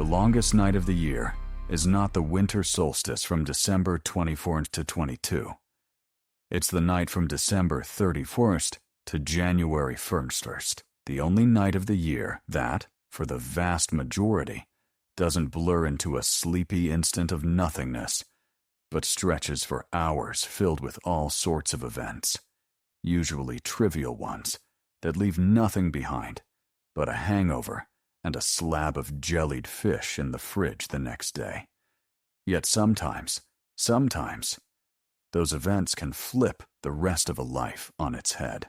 The longest night of the year is not the winter solstice from December 24th to 22. It's the night from December 31st to January 1st, the only night of the year that, for the vast majority, doesn't blur into a sleepy instant of nothingness, but stretches for hours filled with all sorts of events, usually trivial ones, that leave nothing behind but a hangover and a slab of jellied fish in the fridge the next day. Yet sometimes, those events can flip the rest of a life on its head.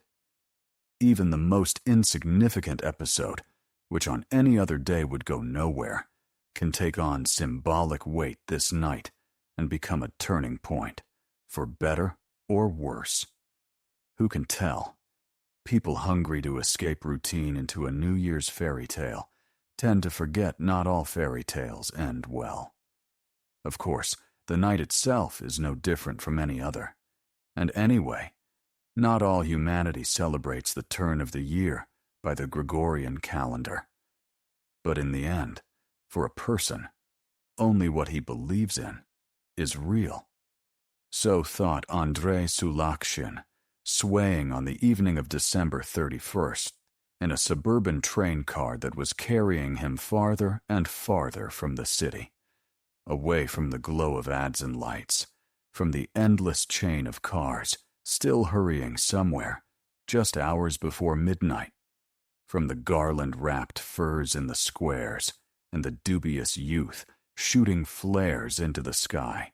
Even the most insignificant episode, which on any other day would go nowhere, can take on symbolic weight this night and become a turning point, for better or worse. Who can tell? People hungry to escape routine into a New Year's fairy tale tend to forget not all fairy tales end well. Of course, the night itself is no different from any other. And anyway, not all humanity celebrates the turn of the year by the Gregorian calendar. But in the end, for a person, only what he believes in is real. So thought Andrei Sulakshin, swaying on the evening of December 31st in a suburban train car that was carrying him farther and farther from the city, away from the glow of ads and lights, from the endless chain of cars still hurrying somewhere just hours before midnight, from the garland-wrapped furs in the squares and the dubious youth shooting flares into the sky,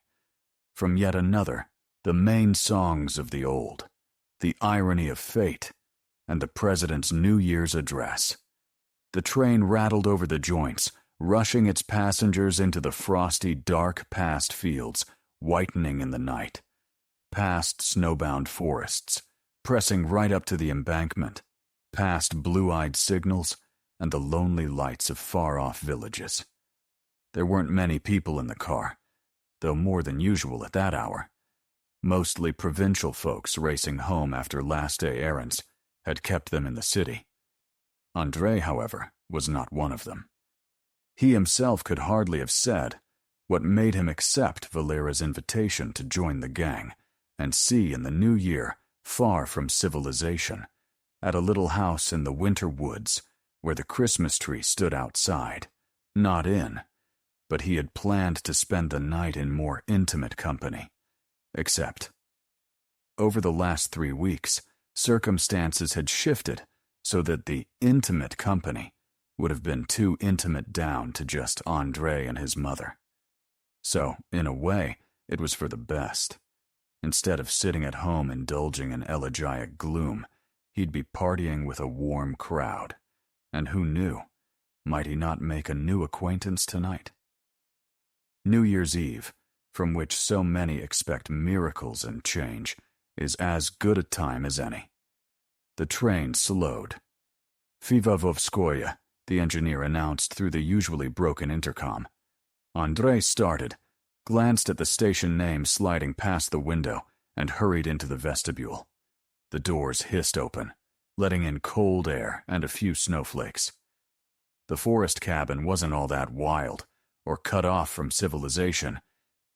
from yet another, the main songs of the old, the irony of fate, and the president's New Year's address. The train rattled over the joints, rushing its passengers into the frosty, dark past fields, whitening in the night, past snowbound forests, pressing right up to the embankment, past blue-eyed signals and the lonely lights of far-off villages. There weren't many people in the car, though more than usual at that hour. Mostly provincial folks racing home after last-day errands had kept them in the city. Andrei, however, was not one of them. He himself could hardly have said what made him accept Valera's invitation to join the gang and see in the new year, far from civilization, at a little house in the winter woods where the Christmas tree stood outside, not in, but he had planned to spend the night in more intimate company. Except, over the last 3 weeks, circumstances had shifted so that the intimate company would have been too intimate down to just Andrei and his mother. So, in a way, it was for the best. Instead of sitting at home indulging in elegiac gloom, he'd be partying with a warm crowd. And who knew, might he not make a new acquaintance tonight? New Year's Eve, from which so many expect miracles and change, is as good a time as any. The train slowed. "Fivovskoye," the engineer announced through the usually broken intercom. Andrei started, glanced at the station name sliding past the window, and hurried into the vestibule. The doors hissed open, letting in cold air and a few snowflakes. The forest cabin wasn't all that wild, or cut off from civilization.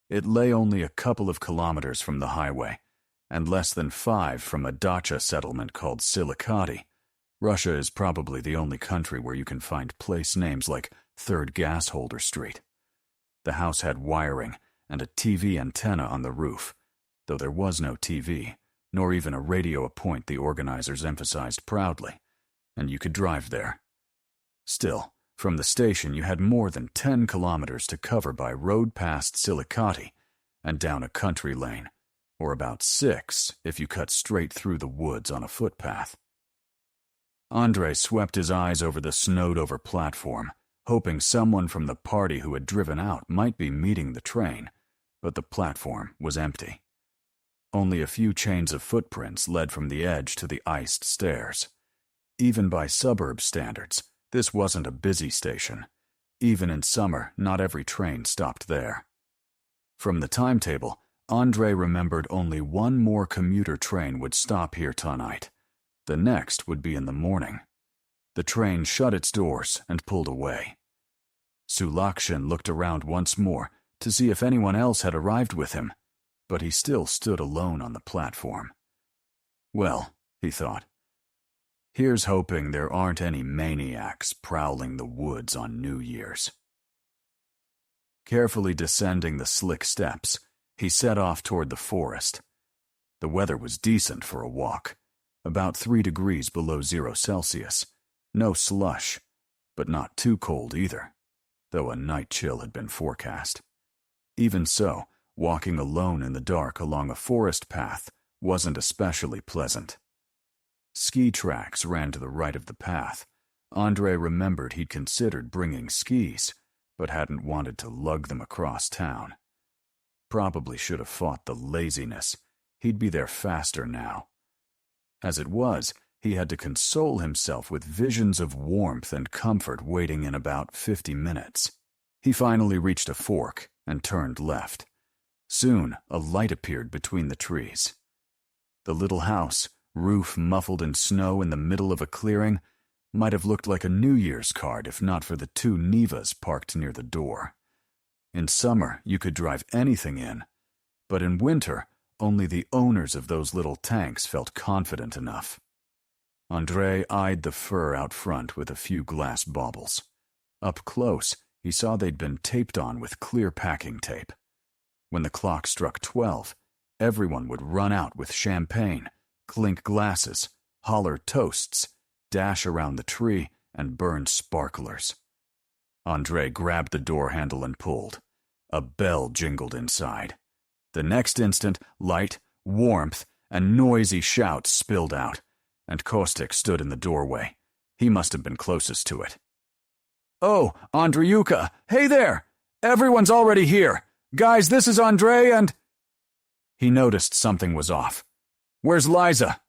It lay only a couple of kilometers from the highway, and less than 5 from a dacha settlement called Silikati. Russia is probably the only country where you can find place names like Third Gas Holder Street. The house had wiring and a TV antenna on the roof, though there was no TV, nor even a radio, a point the organizers emphasized proudly, and you could drive there. Still, from the station you had more than 10 kilometers to cover by road past Silikati and down a country lane, or about 6 if you cut straight through the woods on a footpath. Andrei swept his eyes over the snowed-over platform, hoping someone from the party who had driven out might be meeting the train, but the platform was empty. Only a few chains of footprints led from the edge to the iced stairs. Even by suburb standards, this wasn't a busy station. Even in summer, not every train stopped there. From the timetable, Andrei remembered only one more commuter train would stop here tonight. The next would be in the morning. The train shut its doors and pulled away. Sulakshin looked around once more to see if anyone else had arrived with him, but he still stood alone on the platform. Well, he thought, here's hoping there aren't any maniacs prowling the woods on New Year's. Carefully descending the slick steps, he set off toward the forest. The weather was decent for a walk, about 3 degrees below 0 Celsius. No slush, but not too cold either, though a night chill had been forecast. Even so, walking alone in the dark along a forest path wasn't especially pleasant. Ski tracks ran to the right of the path. Andrei remembered he'd considered bringing skis, but hadn't wanted to lug them across town. Probably should have fought the laziness. He'd be there faster now. As it was, he had to console himself with visions of warmth and comfort waiting in about 50 minutes. He finally reached a fork and turned left. Soon, a light appeared between the trees. The little house, roof muffled in snow in the middle of a clearing, might have looked like a New Year's card if not for the 2 Nivas parked near the door. In summer, you could drive anything in, but in winter, only the owners of those little tanks felt confident enough. Andrei eyed the fur out front with a few glass baubles. Up close, he saw they'd been taped on with clear packing tape. When the clock struck 12, everyone would run out with champagne, clink glasses, holler toasts, dash around the tree, and burn sparklers. Andrei grabbed the door handle and pulled. A bell jingled inside. The next instant, light, warmth, and noisy shouts spilled out, and Kostik stood in the doorway. He must have been closest to it. "Oh, Andreyuka! Hey there! Everyone's already here! Guys, this is Andrei and—" He noticed something was off. "Where's Liza?"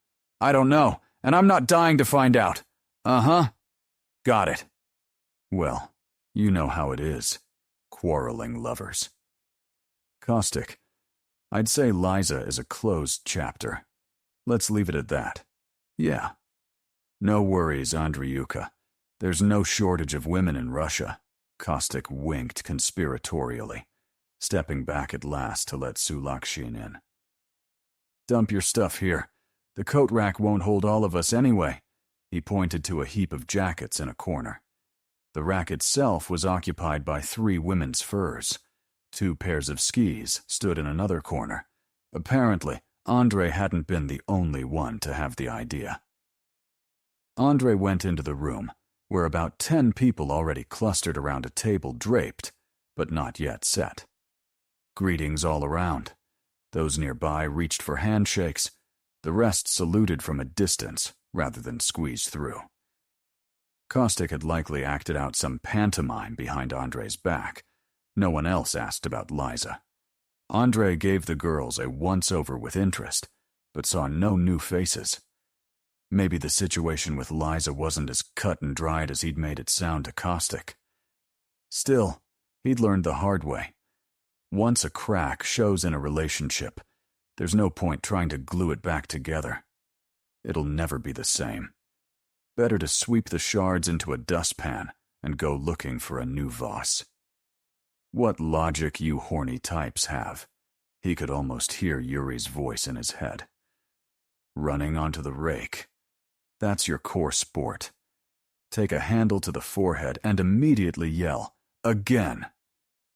"I don't know, and I'm not dying to find out." "Uh-huh. Got it." Well, you know how it is. Quarreling lovers. "Kostik, I'd say Liza is a closed chapter. Let's leave it at that." "Yeah." "No worries, Andreyuka. There's no shortage of women in Russia." Kostik winked conspiratorially, stepping back at last to let Sulakshin in. "Dump your stuff here. The coat rack won't hold all of us anyway." He pointed to a heap of jackets in a corner. The rack itself was occupied by 3 women's furs. 2 pairs of skis stood in another corner. Apparently, Andrei hadn't been the only one to have the idea. Andrei went into the room, where about 10 people already clustered around a table draped, but not yet set. Greetings all around. Those nearby reached for handshakes. The rest saluted from a distance rather than squeezed through. Kostik had likely acted out some pantomime behind Andrei's back. No one else asked about Liza. Andrei gave the girls a once-over with interest, but saw no new faces. Maybe the situation with Liza wasn't as cut and dried as he'd made it sound to Kostik. Still, he'd learned the hard way. Once a crack shows in a relationship, there's no point trying to glue it back together. It'll never be the same. Better to sweep the shards into a dustpan and go looking for a new Voss. What logic you horny types have. He could almost hear Yuri's voice in his head. Running onto the rake. That's your core sport. Take a handle to the forehead and immediately yell, "Again!"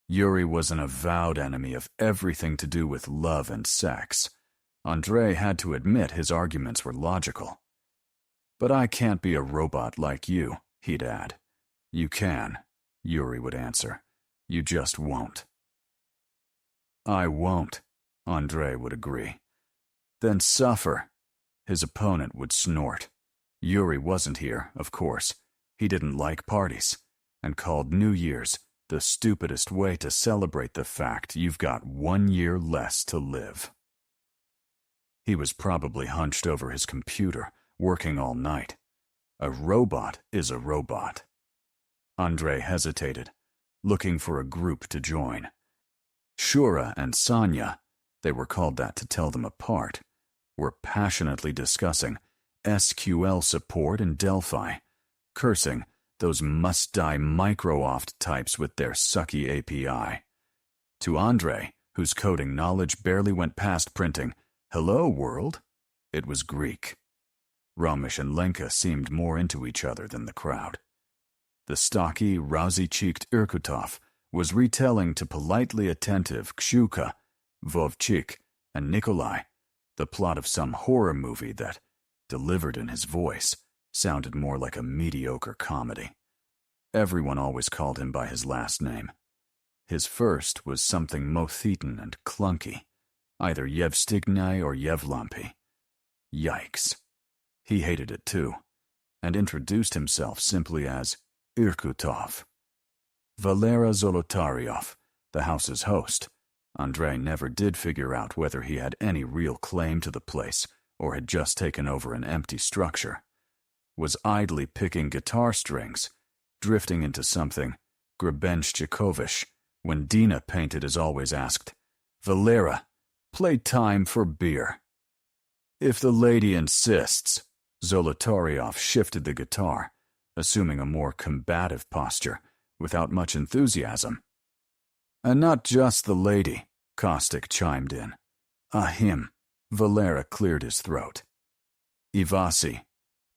Yuri was an avowed enemy of everything to do with love and sex. Andrei had to admit his arguments were logical. "But I can't be a robot like you," he'd add. "You can," Yuri would answer. "You just won't." "I won't," Andrei would agree. "Then suffer," his opponent would snort. Yuri wasn't here, of course. He didn't like parties, and called New Year's the stupidest way to celebrate the fact you've got 1 year less to live. He was probably hunched over his computer, working all night. A robot is a robot. Andrei hesitated, looking for a group to join. Shura and Sonya, they were called that to tell them apart, were passionately discussing SQL support in Delphi, cursing those must-die micro-oft types with their sucky API. To Andre, whose coding knowledge barely went past printing, "Hello, world," it was Greek. Ramesh and Lenka seemed more into each other than the crowd. The stocky, rosy-cheeked Irkutov was retelling to politely attentive Kshuka, Vovchik, and Nikolai the plot of some horror movie that, delivered in his voice, sounded more like a mediocre comedy. Everyone always called him by his last name. His first was something Mothetan and clunky, either Yevstignai or Yevlampi. Yikes. He hated it too, and introduced himself simply as Irkutov. Valera Zolotaryov, the house's host, Andrei never did figure out whether he had any real claim to the place or had just taken over an empty structure, was idly picking guitar strings, drifting into something Grebenshchikovish, when Dina painted as always asked, "Valera, play Time for Beer." If the lady insists, Zolotaryov shifted the guitar, assuming a more combative posture, without much enthusiasm. "And not just the lady," Caustic chimed in. "Him." Valera cleared his throat. "Ivasi,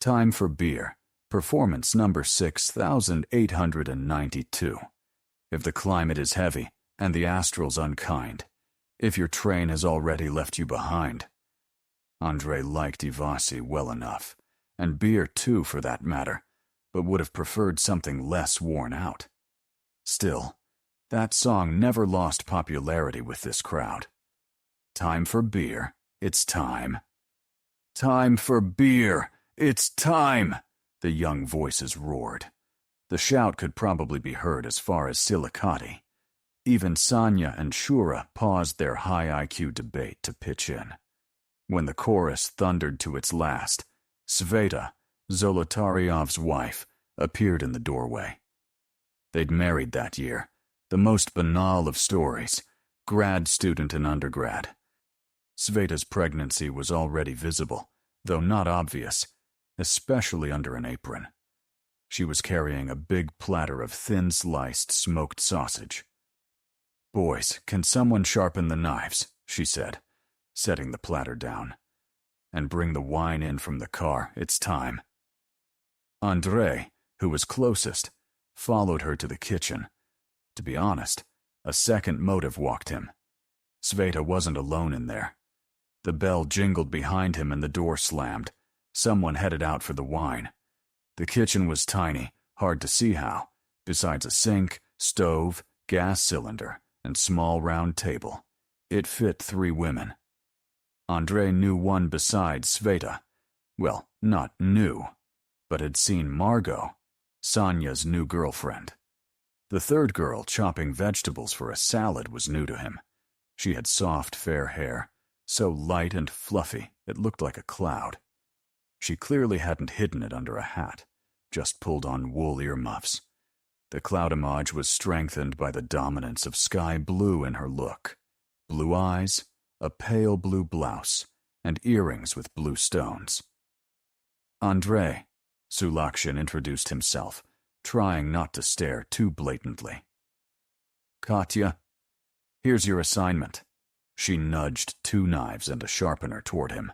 Time for Beer, performance number 6892. If the climate is heavy and the astral's unkind, if your train has already left you behind." Andrei liked Ivasi well enough, and beer too for that matter, but would have preferred something less worn out. Still, that song never lost popularity with this crowd. Time for beer, it's time. Time for beer, it's time, the young voices roared. The shout could probably be heard as far as Silicati. Even Sanya and Shura paused their high IQ debate to pitch in. When the chorus thundered to its last, Sveta, Zolotaryov's wife, appeared in the doorway. They'd married that year, the most banal of stories, grad student and undergrad. Sveta's pregnancy was already visible, though not obvious, especially under an apron. She was carrying a big platter of thin-sliced smoked sausage. "Boys, can someone sharpen the knives?" she said, setting the platter down. "And bring the wine in from the car, it's time." Andrei, who was closest, followed her to the kitchen. To be honest, a second motive walked him. Sveta wasn't alone in there. The bell jingled behind him and the door slammed. Someone headed out for the wine. The kitchen was tiny, hard to see how, besides a sink, stove, gas cylinder, and small round table. It fit 3 women. Andrei knew one besides Sveta. Well, not knew, but had seen Margot, Sanya's new girlfriend. The third girl chopping vegetables for a salad was new to him. She had soft, fair hair, so light and fluffy it looked like a cloud. She clearly hadn't hidden it under a hat, just pulled on wool earmuffs. The cloudamage was strengthened by the dominance of sky blue in her look. Blue eyes, a pale blue blouse, and earrings with blue stones. "Andrei," Sulakshin introduced himself, trying not to stare too blatantly. "Katya, here's your assignment." She nudged 2 knives and a sharpener toward him.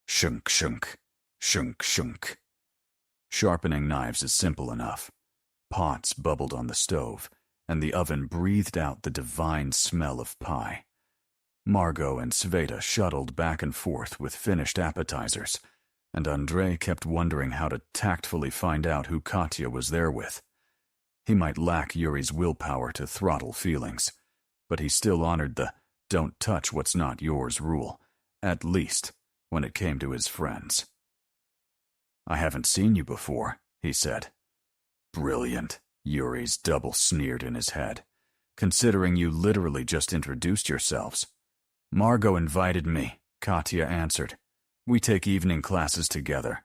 Shunk, shunk, shunk, shunk. Sharpening knives is simple enough. Pots bubbled on the stove, and the oven breathed out the divine smell of pie. Margot and Sveta shuttled back and forth with finished appetizers, and Andrei kept wondering how to tactfully find out who Katya was there with. He might lack Yuri's willpower to throttle feelings, but he still honored the "don't touch what's not yours" rule, at least when it came to his friends. "I haven't seen you before," he said. "Brilliant," Yuri's double sneered in his head, "considering you literally just introduced yourselves." "Margot invited me," Katya answered. "We take evening classes together."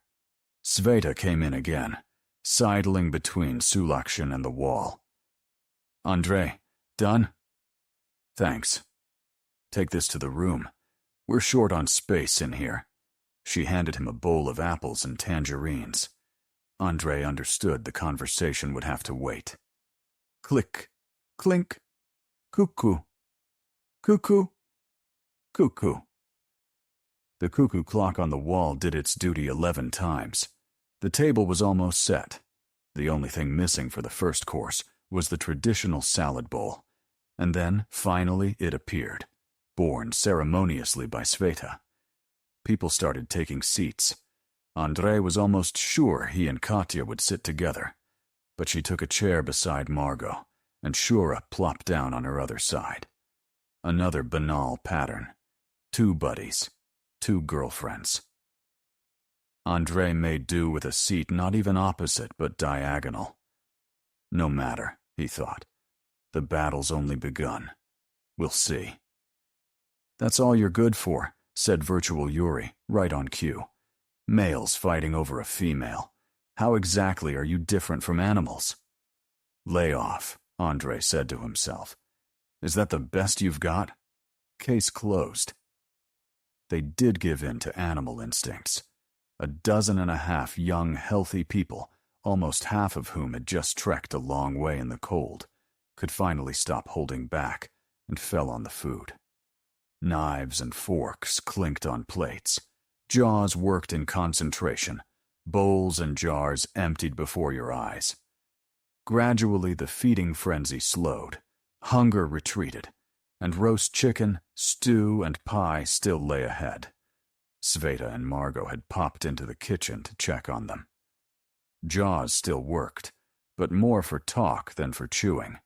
Sveta came in again, sidling between Sulakshin and the wall. "Andrei, done?" "Thanks. Take this to the room. We're short on space in here." She handed him a bowl of apples and tangerines. Andre understood the conversation would have to wait. Click, clink, cuckoo, cuckoo, cuckoo. The cuckoo clock on the wall did its duty 11 times. The table was almost set. The only thing missing for the first course was the traditional salad bowl. And then, finally, it appeared, borne ceremoniously by Sveta. People started taking seats. Andre was almost sure he and Katya would sit together, but she took a chair beside Margot, and Shura plopped down on her other side. Another banal pattern. 2 buddies, 2 girlfriends. Andre made do with a seat not even opposite but diagonal. No matter, he thought. The battle's only begun. We'll see. That's all you're good for, said virtual Yuri, right on cue. Males fighting over a female. How exactly are you different from animals? Lay off, Andre said to himself. Is that the best you've got? Case closed. They did give in to animal instincts. 12 young, healthy people, almost half of whom had just trekked a long way in the cold, could finally stop holding back and fell on the food. Knives and forks clinked on plates. Jaws worked in concentration. Bowls and jars emptied before your eyes. Gradually, the feeding frenzy slowed. Hunger retreated, and roast chicken, stew, and pie still lay ahead. Sveta and Margot had popped into the kitchen to check on them. Jaws still worked, but more for talk than for chewing.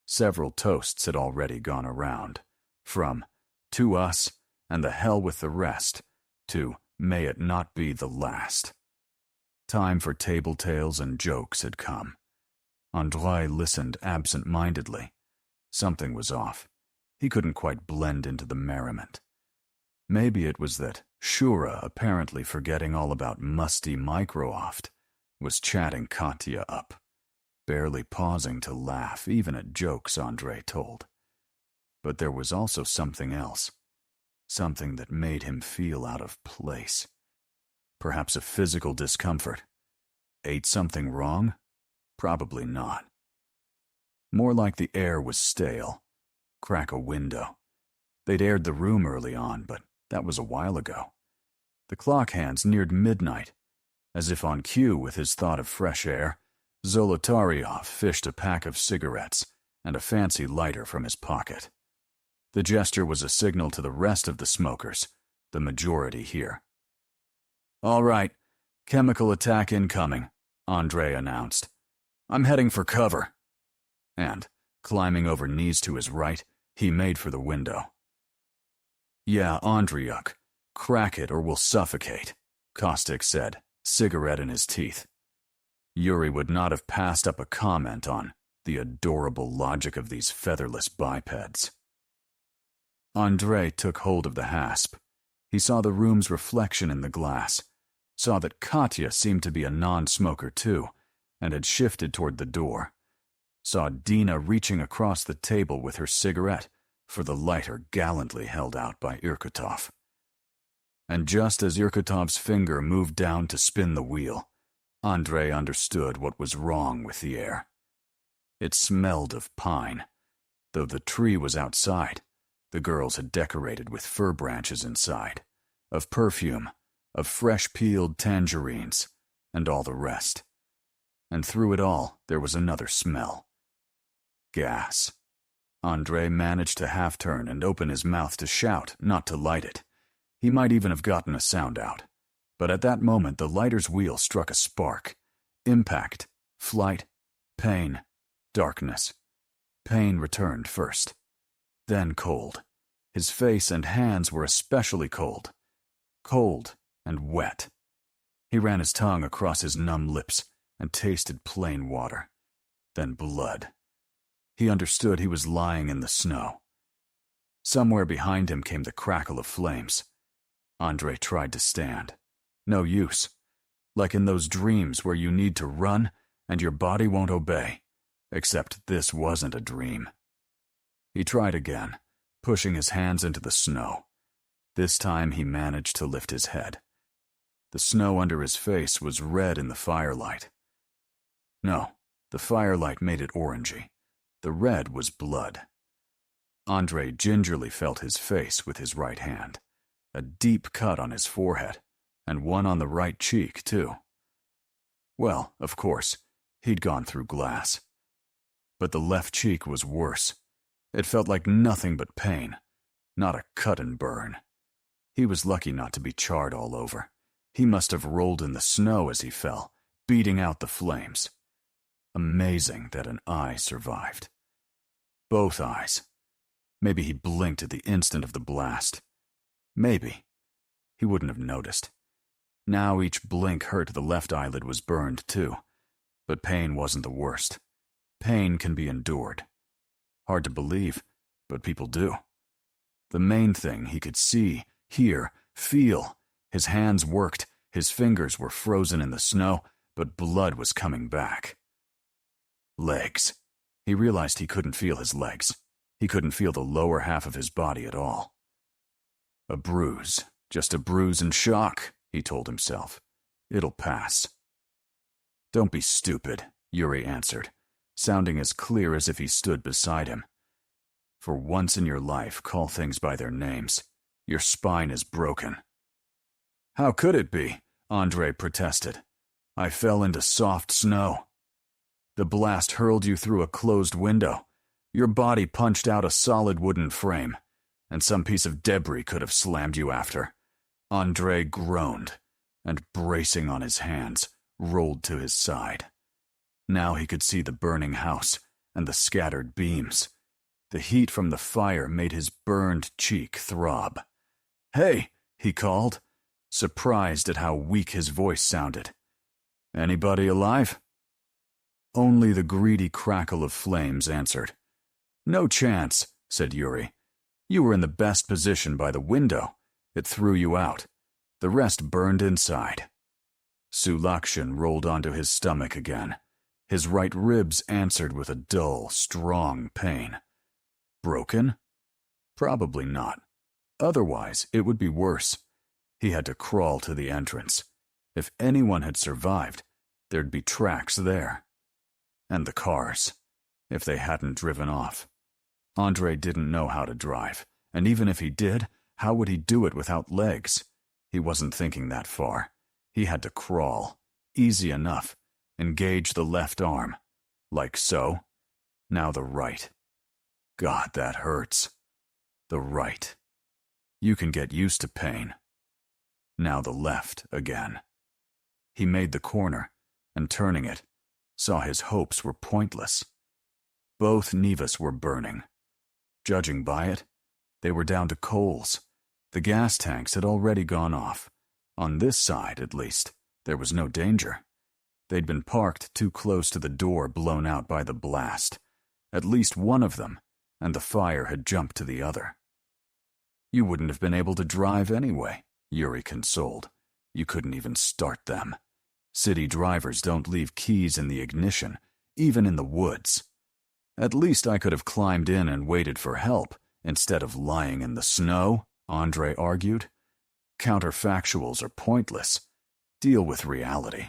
Several toasts had already gone around, from "to us" and "the hell with the rest" to "may it not be the last." Time for table tales and jokes had come. Andre listened absent-mindedly. Something was off. He couldn't quite blend into the merriment. Maybe it was that Shura, apparently forgetting all about musty micro-oft, was chatting Katya up, barely pausing to laugh even at jokes Andre told. But there was also something else, something that made him feel out of place. Perhaps a physical discomfort. Ate something wrong? Probably not. More like the air was stale. Crack a window. They'd aired the room early on, but that was a while ago. The clock hands neared midnight. As if on cue with his thought of fresh air, Zolotaryov fished a pack of cigarettes and a fancy lighter from his pocket. The gesture was a signal to the rest of the smokers, the majority here. "All right, chemical attack incoming," Andre announced. "I'm heading for cover." And, climbing over knees to his right, he made for the window. "Yeah, Andreyuk, crack it or we'll suffocate," Caustic said, cigarette in his teeth. Yuri would not have passed up a comment on the adorable logic of these featherless bipeds. Andre took hold of the hasp. He saw the room's reflection in the glass, saw that Katya seemed to be a non-smoker too, and had shifted toward the door. Saw Dina reaching across the table with her cigarette for the lighter gallantly held out by Irkutov. And just as Irkutov's finger moved down to spin the wheel, Andre understood what was wrong with the air. It smelled of pine. Though the tree was outside, the girls had decorated with fir branches inside, of perfume, of fresh-peeled tangerines, and all the rest. And through it all, there was another smell. Gas. Andre managed to half-turn and open his mouth to shout, not to light it. He might even have gotten a sound out. But at that moment, the lighter's wheel struck a spark. Impact, flight, pain, darkness. Pain returned first. Then cold. His face and hands were especially cold. Cold and wet. He ran his tongue across his numb lips and tasted plain water. Then blood. He understood he was lying in the snow. Somewhere behind him came the crackle of flames. Andre tried to stand. No use. Like in those dreams where you need to run and your body won't obey. Except this wasn't a dream. He tried again, pushing his hands into the snow. This time he managed to lift his head. The snow under his face was red in the firelight. No, the firelight made it orangey. The red was blood. Andre gingerly felt his face with his right hand. A deep cut on his forehead, and one on the right cheek, too. Well, of course, he'd gone through glass. But the left cheek was worse. It felt like nothing but pain, not a cut and burn. He was lucky not to be charred all over. He must have rolled in the snow as he fell, beating out the flames. Amazing that an eye survived. Both eyes. Maybe he blinked at the instant of the blast. Maybe. He wouldn't have noticed. Now each blink hurt. The left eyelid was burned too. But pain wasn't the worst. Pain can be endured. Hard to believe, but people do. The main thing he could see, hear, feel. His hands worked, his fingers were frozen in the snow, but blood was coming back. Legs. He realized he couldn't feel his legs. He couldn't feel the lower half of his body at all. A bruise. Just a bruise and shock, he told himself. It'll pass. Don't be stupid, Yuri answered, sounding as clear as if he stood beside him. For once in your life, call things by their names. Your spine is broken. How could it be? Andre protested. I fell into soft snow. The blast hurled you through a closed window. Your body punched out a solid wooden frame, and some piece of debris could have slammed you after. Andre groaned, and bracing on his hands, rolled to his side. Now he could see the burning house and the scattered beams. The heat from the fire made his burned cheek throb. Hey, he called, surprised at how weak his voice sounded. Anybody alive? Only the greedy crackle of flames answered. No chance, said Yuri. You were in the best position by the window. It threw you out. The rest burned inside. Sulakshin rolled onto his stomach again. His right ribs answered with a dull, strong pain. Broken? Probably not. Otherwise, it would be worse. He had to crawl to the entrance. If anyone had survived, there'd be tracks there. And the cars, if they hadn't driven off. Andre didn't know how to drive, and even if he did, how would he do it without legs? He wasn't thinking that far. He had to crawl. Easy enough. Engage the left arm. Like so. Now the right. God, that hurts. The right. You can get used to pain. Now the left again. He made the corner, and turning it, saw his hopes were pointless. Both nevas were burning. Judging by it, they were down to coals. The gas tanks had already gone off. On this side, at least, there was no danger. They'd been parked too close to the door blown out by the blast. At least one of them, and the fire had jumped to the other. You wouldn't have been able to drive anyway, Yuri consoled. You couldn't even start them. City drivers don't leave keys in the ignition, even in the woods. At least I could have climbed in and waited for help, instead of lying in the snow, Andre argued. Counterfactuals are pointless. Deal with reality.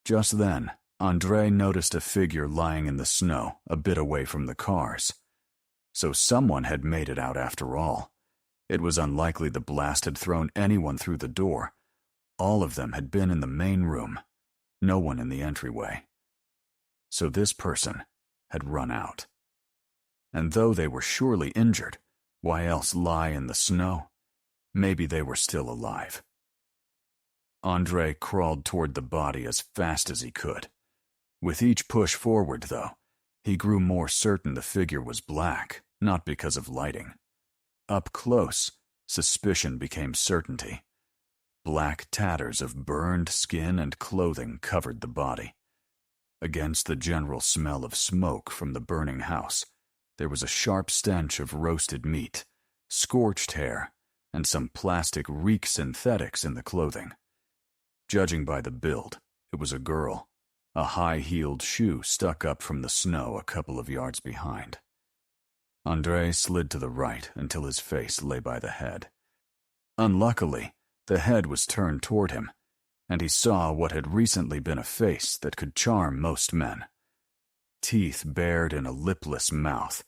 Just then, Andre noticed a figure lying in the snow, a bit away from the cars. So someone had made it out after all. It was unlikely the blast had thrown anyone through the door. All of them had been in the main room, no one in the entryway. So this person had run out. And though they were surely injured, why else lie in the snow? Maybe they were still alive. Andre crawled toward the body as fast as he could. With each push forward, though, he grew more certain the figure was black, not because of lighting. Up close, suspicion became certainty. Black tatters of burned skin and clothing covered the body. Against the general smell of smoke from the burning house, there was a sharp stench of roasted meat, scorched hair, and some plastic reek synthetics in the clothing. Judging by the build, it was a girl. A high-heeled shoe stuck up from the snow a couple of yards behind. Andre slid to the right until his face lay by the head. Unluckily, The head was turned toward him, and he saw what had recently been a face that could charm most men. Teeth bared in a lipless mouth,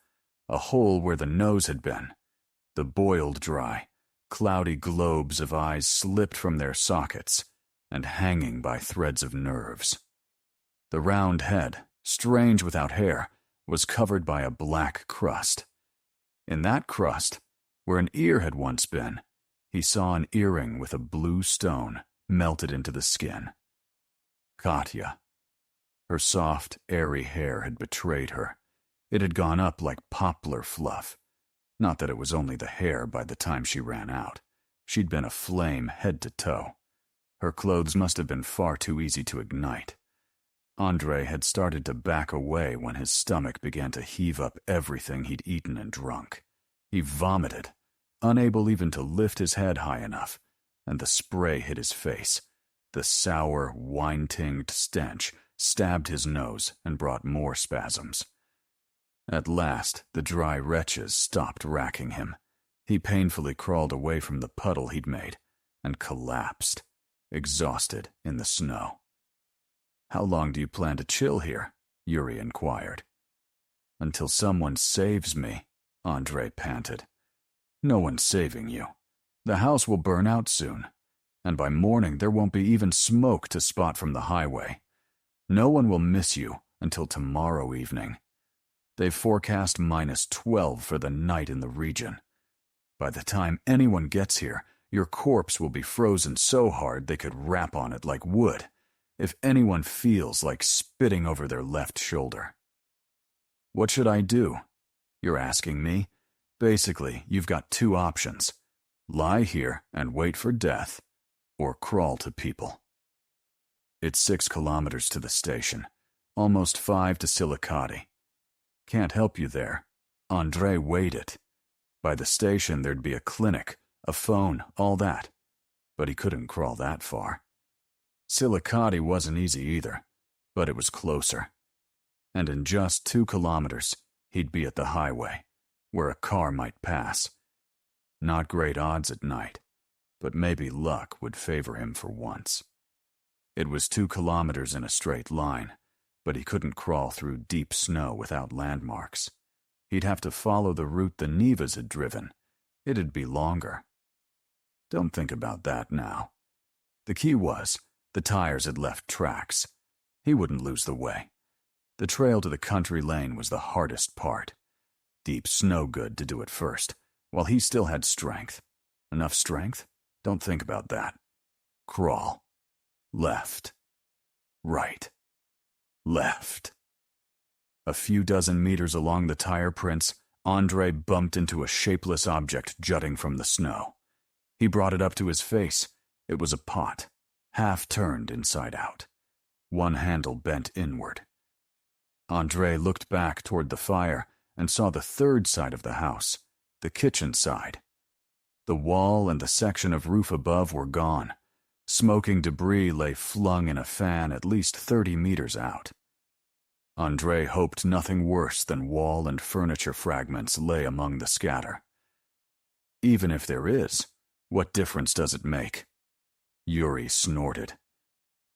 a hole where the nose had been, the boiled dry, cloudy globes of eyes slipped from their sockets and hanging by threads of nerves. The round head, strange without hair, was covered by a black crust. In that crust, where an ear had once been, he saw an earring with a blue stone melted into the skin. Katya. Her soft, airy hair had betrayed her. It had gone up like poplar fluff. Not that it was only the hair by the time she ran out. She'd been aflame head to toe. Her clothes must have been far too easy to ignite. Andre had started to back away when his stomach began to heave up everything he'd eaten and drunk. He vomited, unable even to lift his head high enough, and the spray hit his face. The sour, wine-tinged stench stabbed his nose and brought more spasms. At last, the dry retches stopped racking him. He painfully crawled away from the puddle he'd made and collapsed, exhausted in the snow. "How long do you plan to chill here?" Yuri inquired. "Until someone saves me," Andre panted. "No one's saving you. The house will burn out soon, and by morning there won't be even smoke to spot from the highway. No one will miss you until tomorrow evening. They've forecast -12 for the night in the region. By the time anyone gets here, your corpse will be frozen so hard they could rap on it like wood, if anyone feels like spitting over their left shoulder." "What should I do?" "You're asking me? Basically, you've got two options. Lie here and wait for death, or crawl to people." "It's 6 kilometers to the station, almost 5 to Silicati. Can't help you there. Andre weighed it. By the station there'd be a clinic, a phone, all that. But he couldn't crawl that far. Silicati wasn't easy either, but it was closer. And in just 2 kilometers, he'd be at the highway, where a car might pass. Not great odds at night, but maybe luck would favor him for once. It was 2 kilometers in a straight line, but he couldn't crawl through deep snow without landmarks. He'd have to follow the route the Nevas had driven. It'd be longer. Don't think about that now. The key was, the tires had left tracks. He wouldn't lose the way. The trail to the country lane was the hardest part. Deep snow good to do it first, while he still had strength. Enough strength? Don't think about that. Crawl. Left. Right. Left. A few dozen meters along the tire prints, Andre bumped into a shapeless object jutting from the snow. He brought it up to his face. It was a pot, half turned inside out. One handle bent inward. Andre looked back toward the fire and saw the third side of the house, the kitchen side. The wall and the section of roof above were gone. Smoking debris lay flung in a fan at least 30 meters out. Andre hoped nothing worse than wall and furniture fragments lay among the scatter. Even if there is, what difference does it make? Yuri snorted.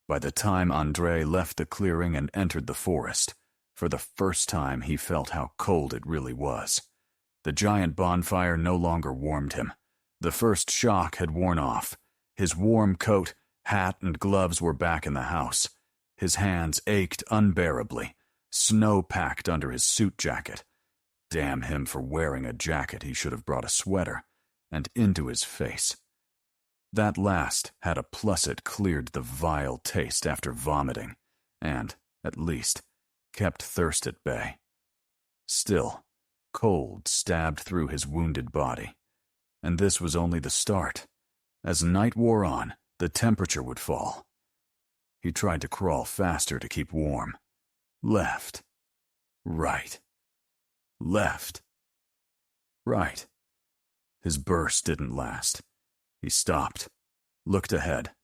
By the time Andre left the clearing and entered the forest, for the first time he felt how cold it really was. The giant bonfire no longer warmed him. The first shock had worn off. His warm coat, hat, and gloves were back in the house. His hands ached unbearably, snow packed under his suit jacket. Damn him for wearing a jacket, he should have brought a sweater, and into his face. That last had a plus it cleared the vile taste after vomiting, and, at least, kept thirst at bay. Still, cold stabbed through his wounded body. And this was only the start. As night wore on, the temperature would fall. He tried to crawl faster to keep warm. Left. Right. Left. Right. His burst didn't last. He stopped, looked ahead.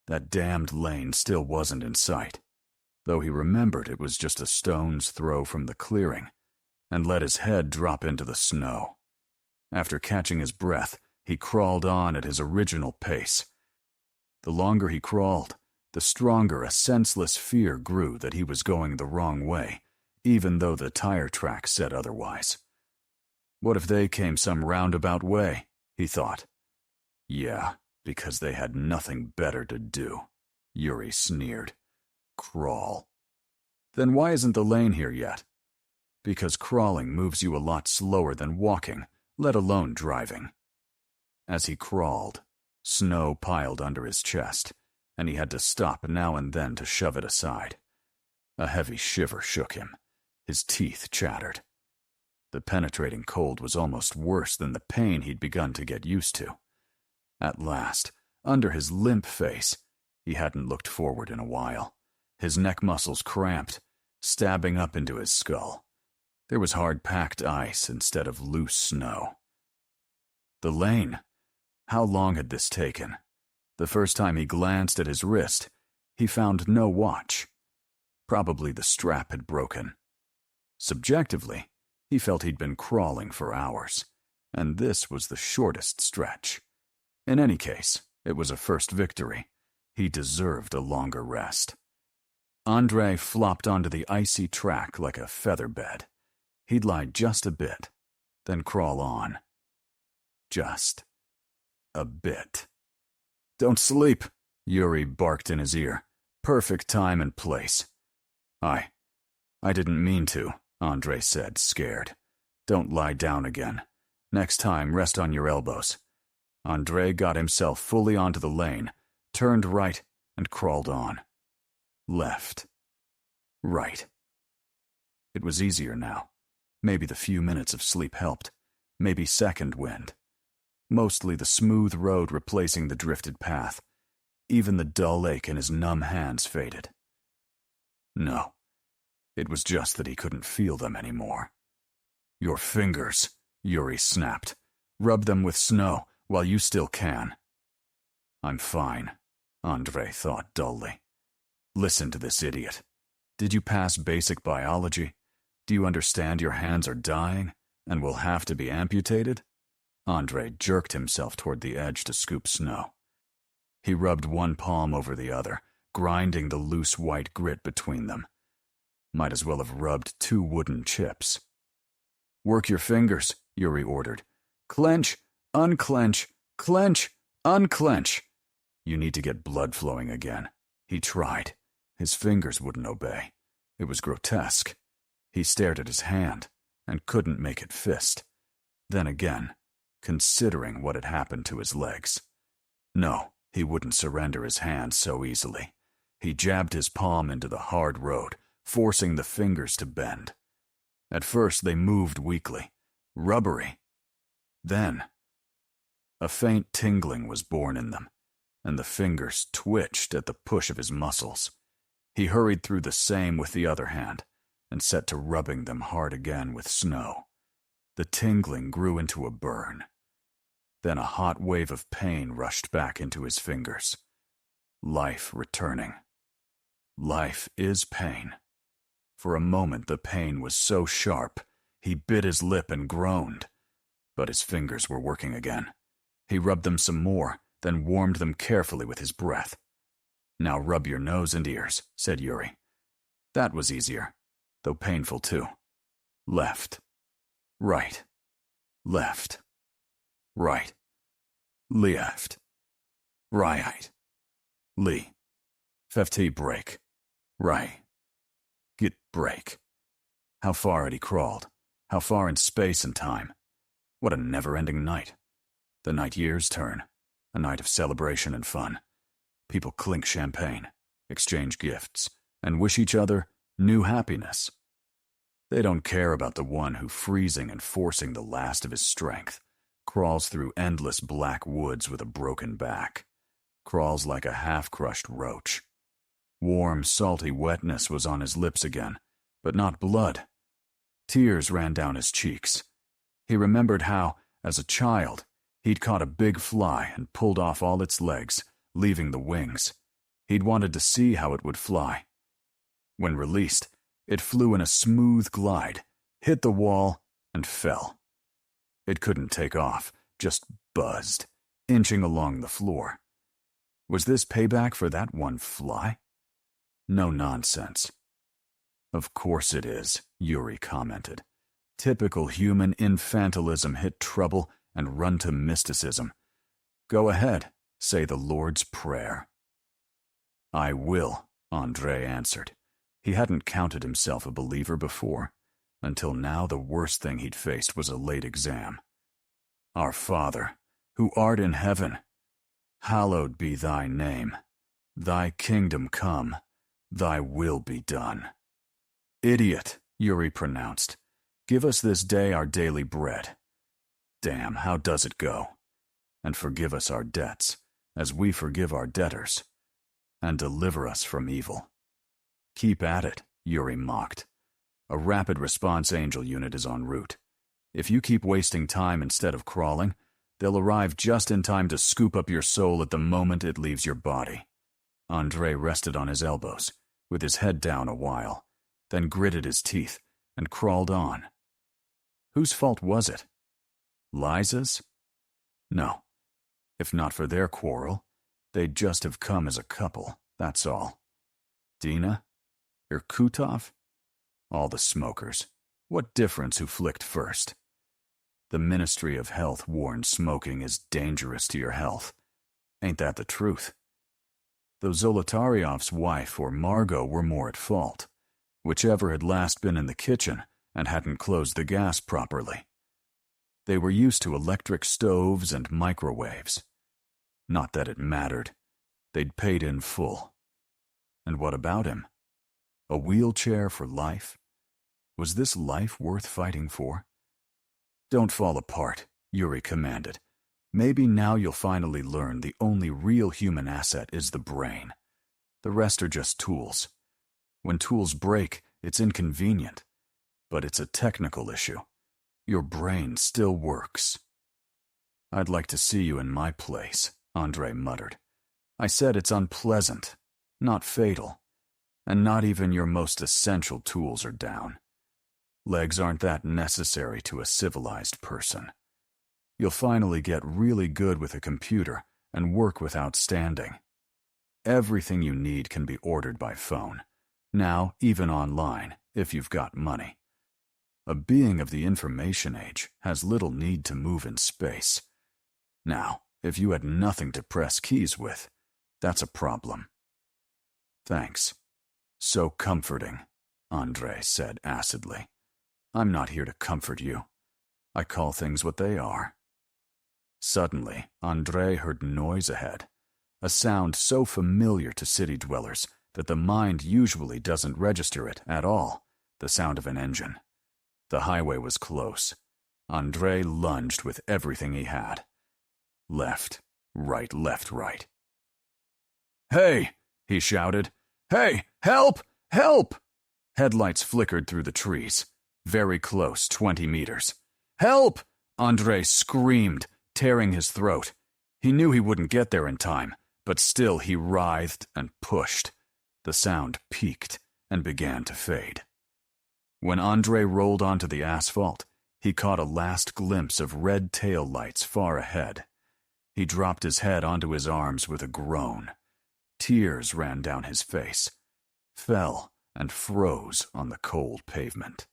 That damned lane still wasn't in sight, though he remembered it was just a stone's throw from the clearing, and let his head drop into the snow. After catching his breath, he crawled on at his original pace, The longer he crawled, the stronger a senseless fear grew that he was going the wrong way, even though the tire tracks said otherwise. What if they came some roundabout way, he thought. Yeah, because they had nothing better to do, Yuri sneered. Crawl. Then why isn't the lane here yet? Because crawling moves you a lot slower than walking, let alone driving. As he crawled, snow piled under his chest, and he had to stop now and then to shove it aside. A heavy shiver shook him. His teeth chattered. The penetrating cold was almost worse than the pain he'd begun to get used to. At last, under his limp face, he hadn't looked forward in a while. His neck muscles cramped, stabbing up into his skull. There was hard-packed ice instead of loose snow. The lane. How long had this taken? The first time he glanced at his wrist, he found no watch. Probably the strap had broken. Subjectively, he felt he'd been crawling for hours, and this was the shortest stretch. In any case, it was a first victory. He deserved a longer rest. Andrei flopped onto the icy track like a feather bed. He'd lie just a bit, then crawl on. Just a bit. Don't sleep, Yuri barked in his ear. Perfect time and place. I didn't mean to, Andrei said, scared. Don't lie down again. Next time, rest on your elbows. Andrei got himself fully onto the lane, turned right, and crawled on. Left. Right. It was easier now. Maybe the few minutes of sleep helped. Maybe second wind. Mostly the smooth road replacing the drifted path. Even the dull ache in his numb hands faded. No. It was just that he couldn't feel them anymore. Your fingers, Yuri snapped. Rub them with snow while you still can. I'm fine, Andrei thought dully. Listen to this idiot. Did you pass basic biology? Do you understand your hands are dying and will have to be amputated? Andrei jerked himself toward the edge to scoop snow. He rubbed one palm over the other, grinding the loose white grit between them. Might as well have rubbed two wooden chips. Work your fingers, Yuri ordered. Clench, unclench, clench, unclench. You need to get blood flowing again. He tried. His fingers wouldn't obey. It was grotesque. He stared at his hand and couldn't make it fist. Then again, considering what had happened to his legs. No, he wouldn't surrender his hand so easily. He jabbed his palm into the hard road, forcing the fingers to bend. At first they moved weakly, rubbery. Then, a faint tingling was born in them, and the fingers twitched at the push of his muscles. He hurried through the same with the other hand, and set to rubbing them hard again with snow. The tingling grew into a burn. Then a hot wave of pain rushed back into his fingers. Life returning. Life is pain. For a moment the pain was so sharp, he bit his lip and groaned. But his fingers were working again. He rubbed them some more, then warmed them carefully with his breath. Now rub your nose and ears, said Yuri. That was easier, though painful too. Left. Right. Left. Right. Left. Right. Li. Fefti break. Right. Get break. How far had he crawled? How far in space and time? What a never-ending night. The night years turn. A night of celebration and fun. People clink champagne, exchange gifts, and wish each other new happiness. They don't care about the one who, freezing and forcing the last of his strength, crawls through endless black woods with a broken back, crawls like a half-crushed roach. Warm, salty wetness was on his lips again, but not blood. Tears ran down his cheeks. He remembered how, as a child, he'd caught a big fly and pulled off all its legs, leaving the wings. He'd wanted to see how it would fly. When released, it flew in a smooth glide, hit the wall, and fell. It couldn't take off, just buzzed, inching along the floor. Was this payback for that one fly? No nonsense. Of course it is, Yuri commented. Typical human infantilism hit trouble and run to mysticism. Go ahead, say the Lord's Prayer. I will, Andre answered. He hadn't counted himself a believer before. Until now, the worst thing he'd faced was a late exam. Our Father, who art in heaven, hallowed be thy name. Thy kingdom come, thy will be done. Idiot, Yuri pronounced. Give us this day our daily bread. Damn, how does it go? And forgive us our debts, as we forgive our debtors. And deliver us from evil. Keep at it, Yuri mocked. A rapid response angel unit is en route. If you keep wasting time instead of crawling, they'll arrive just in time to scoop up your soul at the moment it leaves your body. Andre rested on his elbows, with his head down a while, then gritted his teeth and crawled on. Whose fault was it? Liza's? No. If not for their quarrel, they'd just have come as a couple, that's all. Dina? Irkutov? All the smokers. What difference who flicked first? The Ministry of Health warns smoking is dangerous to your health. Ain't that the truth? Though Zolotaryov's wife or Margot were more at fault, whichever had last been in the kitchen and hadn't closed the gas properly. They were used to electric stoves and microwaves. Not that it mattered. They'd paid in full. And what about him? A wheelchair for life? Was this life worth fighting for? Don't fall apart, Yuri commanded. Maybe now you'll finally learn the only real human asset is the brain. The rest are just tools. When tools break, it's inconvenient. But it's a technical issue. Your brain still works. I'd like to see you in my place, Andre muttered. I said it's unpleasant, not fatal. And not even your most essential tools are down. Legs aren't that necessary to a civilized person. You'll finally get really good with a computer and work without standing. Everything you need can be ordered by phone. Now, even online, if you've got money. A being of the information age has little need to move in space. Now, if you had nothing to press keys with, that's a problem. Thanks. So comforting, Andre said acidly. I'm not here to comfort you. I call things what they are. Suddenly, Andre heard noise ahead, a sound so familiar to city dwellers that the mind usually doesn't register it at all, the sound of an engine. The highway was close. Andre lunged with everything he had. Left, right. Hey, he shouted. Hey, help! Help! Headlights flickered through the trees. Very close, 20 meters. Help! Andre screamed, tearing his throat. He knew he wouldn't get there in time, but still he writhed and pushed. The sound peaked and began to fade. When Andre rolled onto the asphalt, he caught a last glimpse of red tail lights far ahead. He dropped his head onto his arms with a groan. Tears ran down his face, fell and froze on the cold pavement.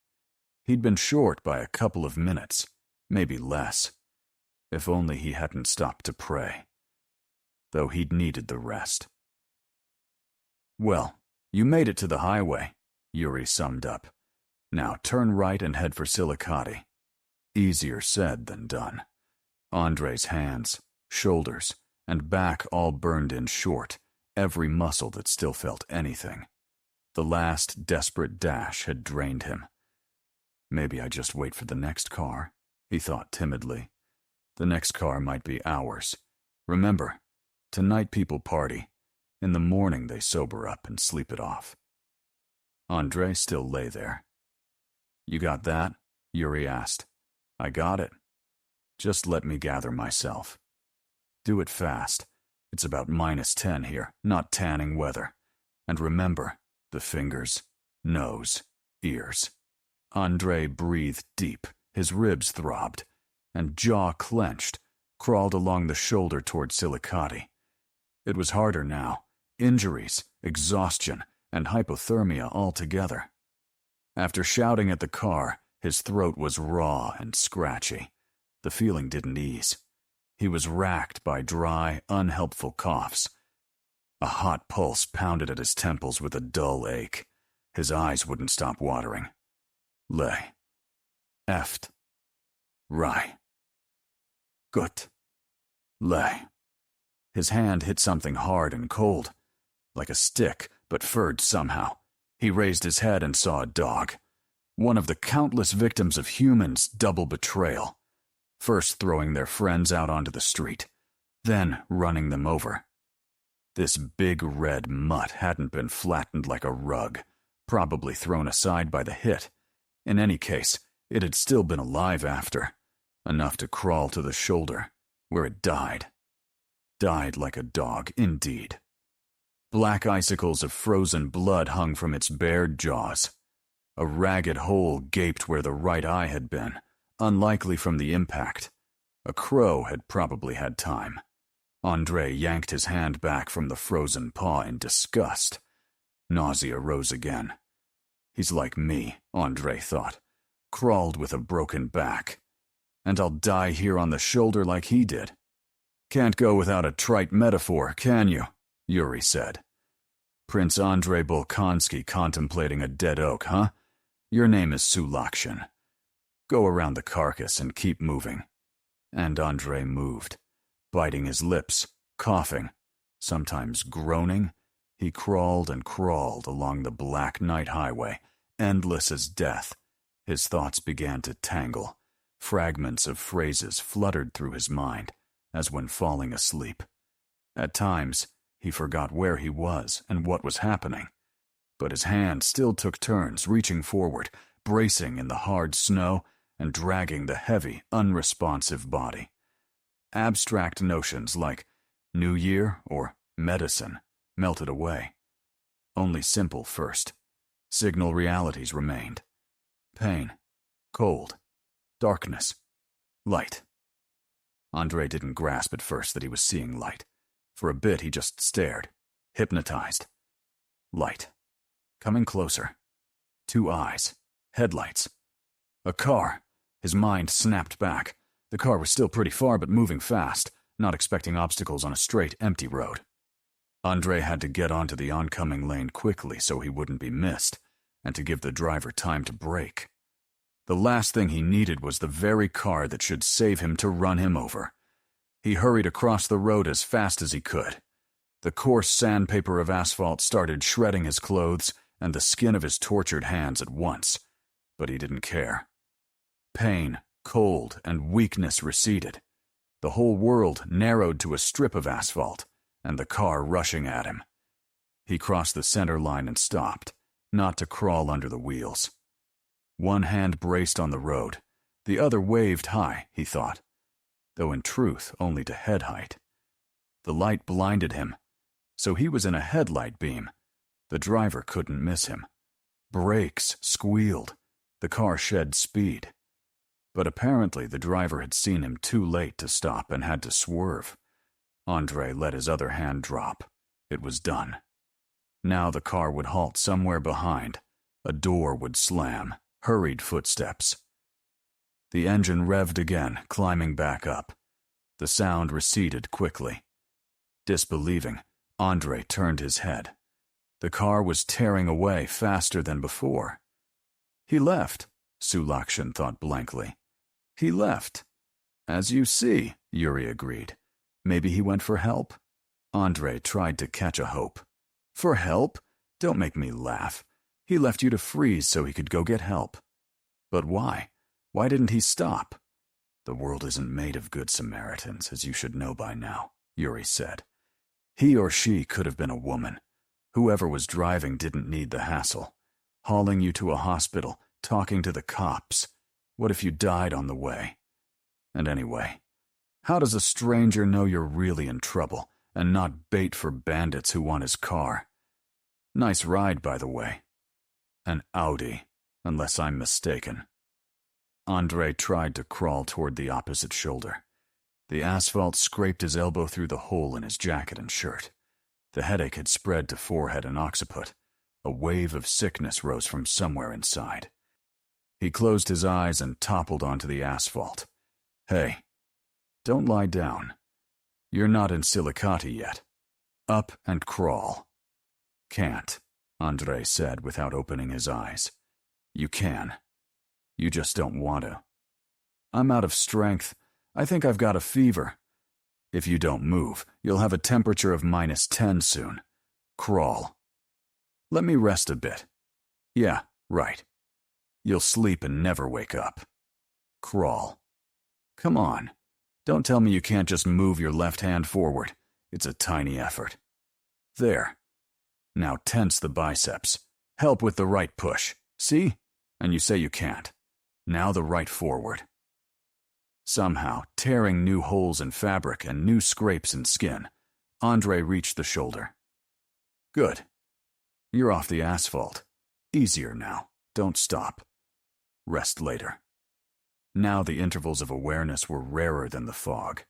He'd been short by a couple of minutes, maybe less. If only he hadn't stopped to pray. Though he'd needed the rest. Well, you made it to the highway, Yuri summed up. Now turn right and head for Silicati. Easier said than done. Andre's hands, shoulders, and back all burned in short, every muscle that still felt anything. The last desperate dash had drained him. Maybe I just wait for the next car, he thought timidly. The next car might be ours. Remember, tonight people party. In the morning they sober up and sleep it off. Andre still lay there. You got that? Yuri asked. I got it. Just let me gather myself. Do it fast. It's about -10 here, not tanning weather. And remember, the fingers, nose, ears. Andre breathed deep, his ribs throbbed, and jaw clenched, crawled along the shoulder toward Silicati. It was harder now. Injuries, exhaustion, and hypothermia all together. After shouting at the car, his throat was raw and scratchy. The feeling didn't ease. He was racked by dry, unhelpful coughs. A hot pulse pounded at his temples with a dull ache. His eyes wouldn't stop watering. Lay. Eft. Rye. Gut. Lay. His hand hit something hard and cold, like a stick, but furred somehow. He raised his head and saw a dog. One of the countless victims of humans' double betrayal. First throwing their friends out onto the street, then running them over. This big red mutt hadn't been flattened like a rug, probably thrown aside by the hit. In any case, it had still been alive after, enough to crawl to the shoulder, where it died. Died like a dog, indeed. Black icicles of frozen blood hung from its bared jaws. A ragged hole gaped where the right eye had been, unlikely from the impact. A crow had probably had time. Andre yanked his hand back from the frozen paw in disgust. Nausea rose again. He's like me, Andre thought. Crawled with a broken back. And I'll die here on the shoulder like he did. Can't go without a trite metaphor, can you? Yuri said. Prince Andrei Bolkonsky contemplating a dead oak, huh? Your name is Sulakshin. Go around the carcass and keep moving. And Andrei moved, biting his lips, coughing, sometimes groaning. He crawled and crawled along the black night highway, endless as death. His thoughts began to tangle. Fragments of phrases fluttered through his mind, as when falling asleep. At times, he forgot where he was and what was happening. But his hand still took turns reaching forward, bracing in the hard snow and dragging the heavy, unresponsive body. Abstract notions like New Year or medicine melted away. Only simple first. Signal realities remained. Pain, cold, darkness, light. Andre didn't grasp at first that he was seeing light. For a bit he just stared, hypnotized. Light. Coming closer. 2 eyes. Headlights. A car. His mind snapped back. The car was still pretty far but moving fast, not expecting obstacles on a straight, empty road. Andre had to get onto the oncoming lane quickly so he wouldn't be missed, and to give the driver time to brake. The last thing he needed was the very car that should save him to run him over. He hurried across the road as fast as he could. The coarse sandpaper of asphalt started shredding his clothes and the skin of his tortured hands at once, but he didn't care. Pain, cold, and weakness receded. The whole world narrowed to a strip of asphalt, and the car rushing at him. He crossed the center line and stopped, not to crawl under the wheels. One hand braced on the road, the other waved high, he thought, though in truth only to head height. The light blinded him, so he was in a headlight beam. The driver couldn't miss him. Brakes squealed. The car shed speed. But apparently the driver had seen him too late to stop and had to swerve. Andre let his other hand drop. It was done. Now the car would halt somewhere behind. A door would slam. Hurried footsteps. The engine revved again, climbing back up. The sound receded quickly. Disbelieving, Andre turned his head. The car was tearing away faster than before. He left, Sulakshin thought blankly. He left. As you see, Yuri agreed. Maybe he went for help? Andre tried to catch a hope. For help? Don't make me laugh. He left you to freeze so he could go get help. But why? Why didn't he stop? The world isn't made of good Samaritans, as you should know by now, Yuri said. He or she could have been a woman. Whoever was driving didn't need the hassle. Hauling you to a hospital, talking to the cops. What if you died on the way? And anyway, how does a stranger know you're really in trouble and not bait for bandits who want his car? Nice ride, by the way. An Audi, unless I'm mistaken. Andre tried to crawl toward the opposite shoulder. The asphalt scraped his elbow through the hole in his jacket and shirt. The headache had spread to forehead and occiput. A wave of sickness rose from somewhere inside. He closed his eyes and toppled onto the asphalt. Hey, don't lie down. You're not in silicati yet. Up and crawl. Can't, Andre said without opening his eyes. You can. You just don't want to. I'm out of strength. I think I've got a fever. If you don't move, you'll have a temperature of -10 soon. Crawl. Let me rest a bit. Yeah, right. You'll sleep and never wake up. Crawl. Come on. Don't tell me you can't just move your left hand forward. It's a tiny effort. There. Now tense the biceps. Help with the right push. See? And you say you can't. Now the right forward. Somehow, tearing new holes in fabric and new scrapes in skin, Andre reached the shoulder. Good. You're off the asphalt. Easier now. Don't stop. Rest later. Now the intervals of awareness were rarer than the fog.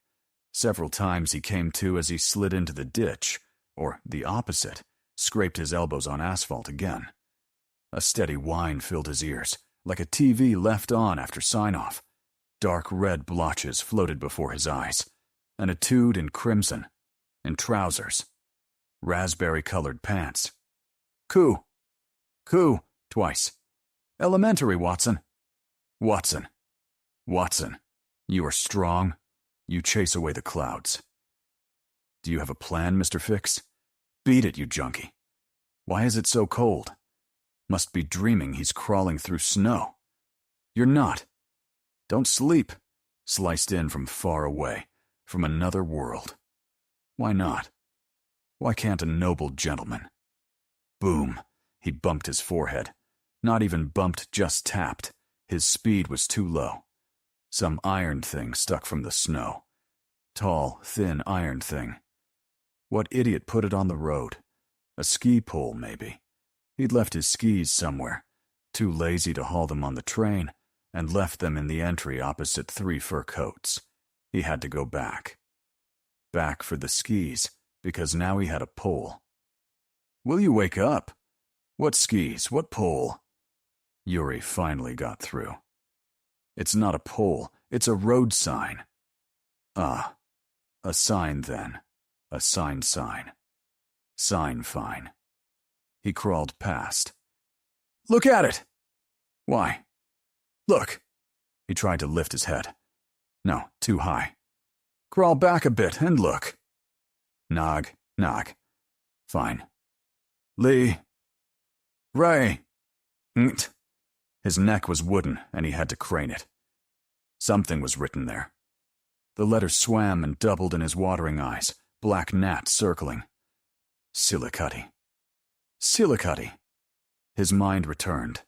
Several times he came to as he slid into the ditch, or the opposite, scraped his elbows on asphalt again. A steady whine filled his ears, like a TV left on after sign-off. Dark red blotches floated before his eyes. An etude in crimson, in trousers. Raspberry-colored pants. Coo! Coo! Twice. Elementary, Watson. Watson. Watson. You are strong. You chase away the clouds. Do you have a plan, Mr. Fix? Beat it, you junkie. Why is it so cold? Must be dreaming he's crawling through snow. You're not. Don't sleep. Sliced in from far away, from another world. Why not? Why can't a noble gentleman? Boom. He bumped his forehead. Not even bumped, just tapped. His speed was too low. Some iron thing stuck from the snow. Tall, thin iron thing. What idiot put it on the road? A ski pole, maybe. He'd left his skis somewhere, too lazy to haul them on the train, and left them in the entry opposite 3 fur coats. He had to go back. Back for the skis, because now he had a pole. Will you wake up? What skis? What pole? Yuri finally got through. It's not a pole, it's a road sign. Ah, a sign then. A sign. Sign fine. He crawled past. Look at it! Why? Look! He tried to lift his head. No, too high. Crawl back a bit and look. Nog. Fine. Lee. Ray. Nt. His neck was wooden, and he had to crane it. Something was written there. The letters swam and doubled in his watering eyes, black gnats circling. Silicati. Silicati. His mind returned.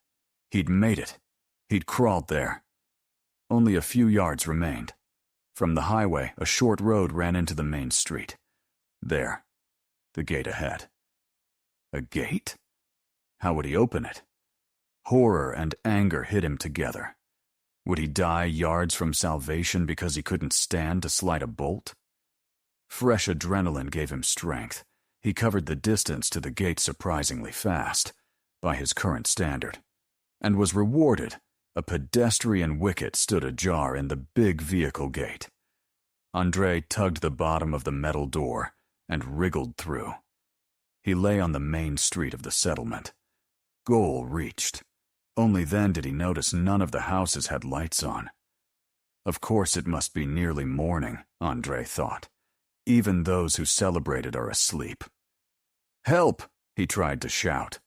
He'd made it. He'd crawled there. Only a few yards remained. From the highway, a short road ran into the main street. There. The gate ahead. A gate? How would he open it? Horror and anger hit him together. Would he die yards from salvation because he couldn't stand to slide a bolt? Fresh adrenaline gave him strength. He covered the distance to the gate surprisingly fast, by his current standard, and was rewarded. A pedestrian wicket stood ajar in the big vehicle gate. Andre tugged the bottom of the metal door and wriggled through. He lay on the main street of the settlement. Goal reached. Only then did he notice none of the houses had lights on. Of course it must be nearly morning, Andre thought. Even those who celebrated are asleep. Help! He tried to shout.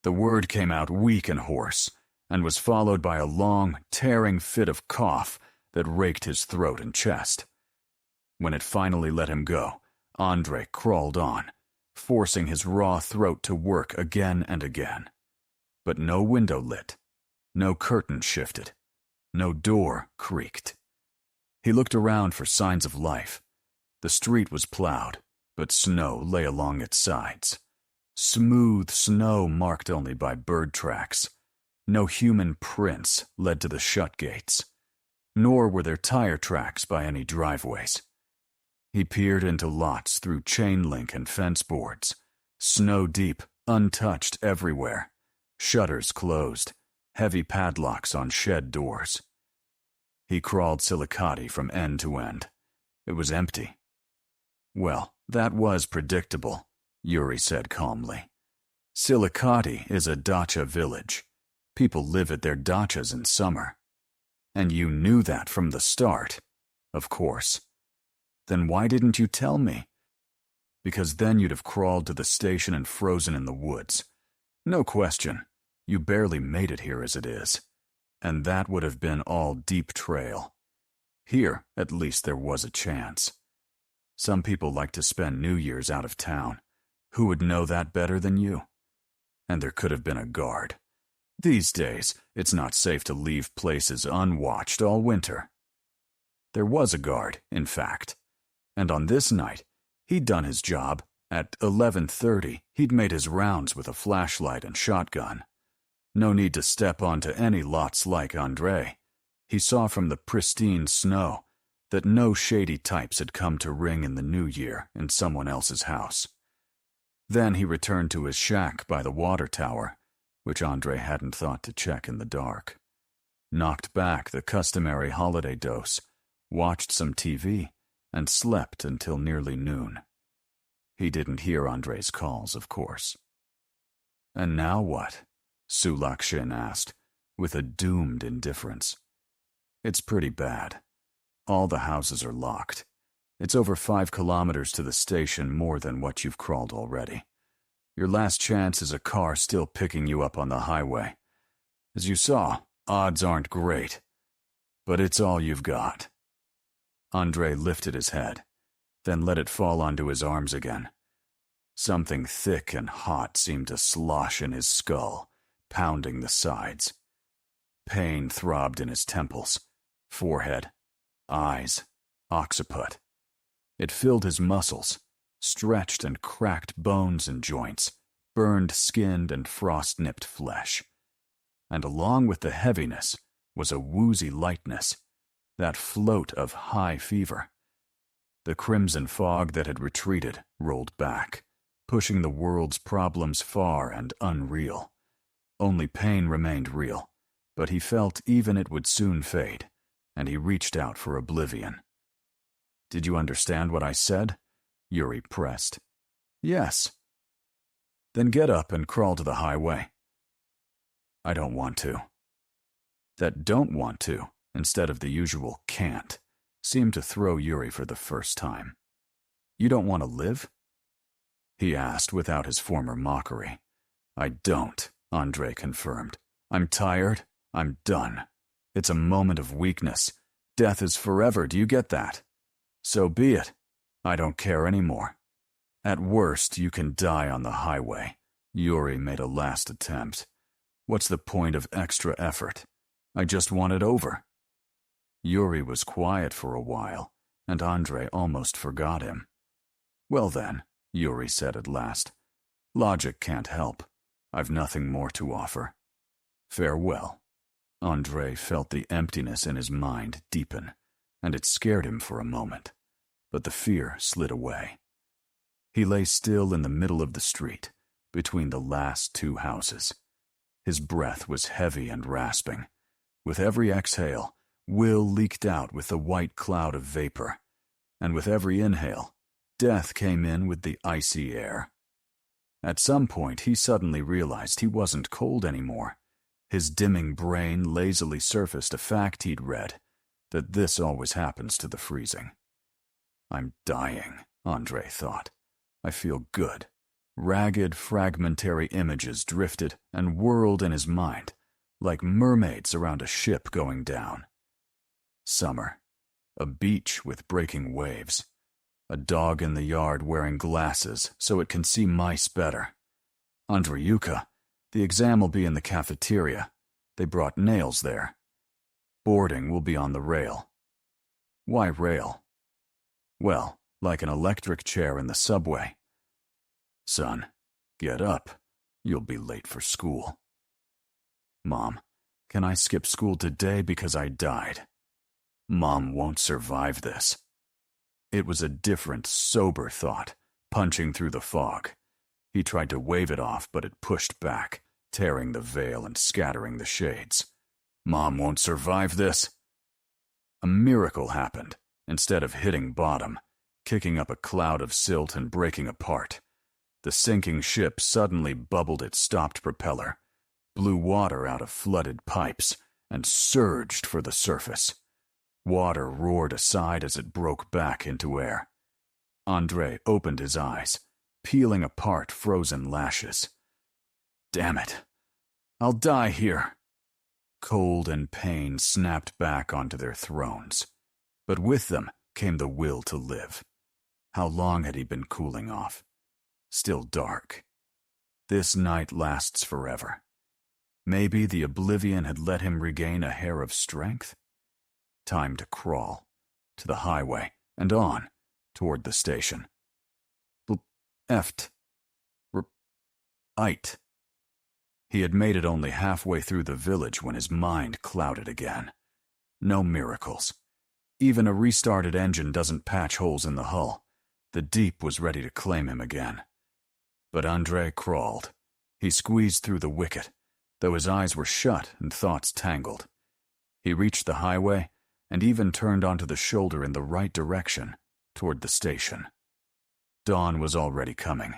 The word came out weak and hoarse, and was followed by a long, tearing fit of cough that raked his throat and chest. When it finally let him go, Andre crawled on, forcing his raw throat to work again and again. But no window lit, no curtain shifted, no door creaked. He looked around for signs of life. The street was plowed, but snow lay along its sides. Smooth snow marked only by bird tracks. No human prints led to the shut gates. nor were there tire tracks by any driveways. He peered into lots through chain link and fence boards, snow deep, untouched everywhere, shutters closed, heavy padlocks on shed doors. He crawled Silicati from end to end. It was empty. Well, that was predictable, Yuri said calmly. Silicati is a dacha village. People live at their dachas in summer. And you knew that from the start, of course. Then why didn't you tell me? Because then you'd have crawled to the station and frozen in the woods. No question. You barely made it here as it is. And that would have been all deep trail. Here, at least, there was a chance. Some people like to spend New Year's out of town. Who would know that better than you? And there could have been a guard. These days, it's not safe to leave places unwatched all winter. There was a guard, in fact. And on this night, he'd done his job. At 11:30, he'd made his rounds with a flashlight and shotgun. No need to step onto any lots like Andre. He saw from the pristine snow that no shady types had come to ring in the new year in someone else's house. Then he returned to his shack by the water tower, which Andre hadn't thought to check in the dark. Knocked back the customary holiday dose, watched some TV, and slept until nearly noon. He didn't hear Andre's calls, of course. And now what? Sulakshin asked, with a doomed indifference. It's pretty bad. All the houses are locked. It's over 5 kilometers to the station, more than what you've crawled already. Your last chance is a car still picking you up on the highway. As you saw, odds aren't great. But it's all you've got. Andre lifted his head, then let it fall onto his arms again. Something thick and hot seemed to slosh in his skull, pounding the sides. Pain throbbed in his temples, forehead, eyes, occiput. It filled his muscles, stretched and cracked bones and joints, burned skin and frost-nipped flesh. And along with the heaviness was a woozy lightness, that float of high fever. The crimson fog that had retreated rolled back, pushing the world's problems far and unreal. Only pain remained real, but he felt even it would soon fade, and he reached out for oblivion. Did you understand what I said? Yuri pressed. Yes. Then get up and crawl to the highway. I don't want to. That don't want to, instead of the usual can't, seemed to throw Yuri for the first time. You don't want to live? He asked without his former mockery. I don't, Andre confirmed. I'm tired. I'm done. It's a moment of weakness. Death is forever, do you get that? So be it. I don't care anymore. At worst, you can die on the highway. Yuri made a last attempt. What's the point of extra effort? I just want it over. Yuri was quiet for a while, and Andre almost forgot him. Well then, Yuri said at last, logic can't help. I've nothing more to offer. Farewell. Andre felt the emptiness in his mind deepen, and it scared him for a moment, but the fear slid away. He lay still in the middle of the street, between the last 2 houses. His breath was heavy and rasping. With every exhale, will leaked out with the white cloud of vapor, and with every inhale, death came in with the icy air. At some point, he suddenly realized he wasn't cold anymore. His dimming brain lazily surfaced a fact he'd read, that this always happens to the freezing. I'm dying, Andre thought. I feel good. Ragged, fragmentary images drifted and whirled in his mind, like mermaids around a ship going down. Summer. A beach with breaking waves. A dog in the yard wearing glasses so it can see mice better. Andreyuka. The exam will be in the cafeteria. They brought nails there. Boarding will be on the rail. Why rail? Well, like an electric chair in the subway. Son, get up. You'll be late for school. Mom, can I skip school today because I died? Mom won't survive this. It was a different, sober thought, punching through the fog. He tried to wave it off, but it pushed back, tearing the veil and scattering the shades. Mom won't survive this. A miracle happened. Instead of hitting bottom, kicking up a cloud of silt and breaking apart, the sinking ship suddenly bubbled its stopped propeller, blew water out of flooded pipes, and surged for the surface. Water roared aside as it broke back into air. Andre opened his eyes, peeling apart frozen lashes. Damn it. I'll die here. Cold and pain snapped back onto their thrones, but with them came the will to live. How long had he been cooling off? Still dark. This night lasts forever. Maybe the oblivion had let him regain a hair of strength? Time to crawl, to the highway, and on, toward the station. Eit. He had made it only halfway through the village when his mind clouded again. No miracles. Even a restarted engine doesn't patch holes in the hull. The deep was ready to claim him again. But Andre crawled. He squeezed through the wicket, though his eyes were shut and thoughts tangled. He reached the highway and even turned onto the shoulder in the right direction, toward the station. Dawn was already coming.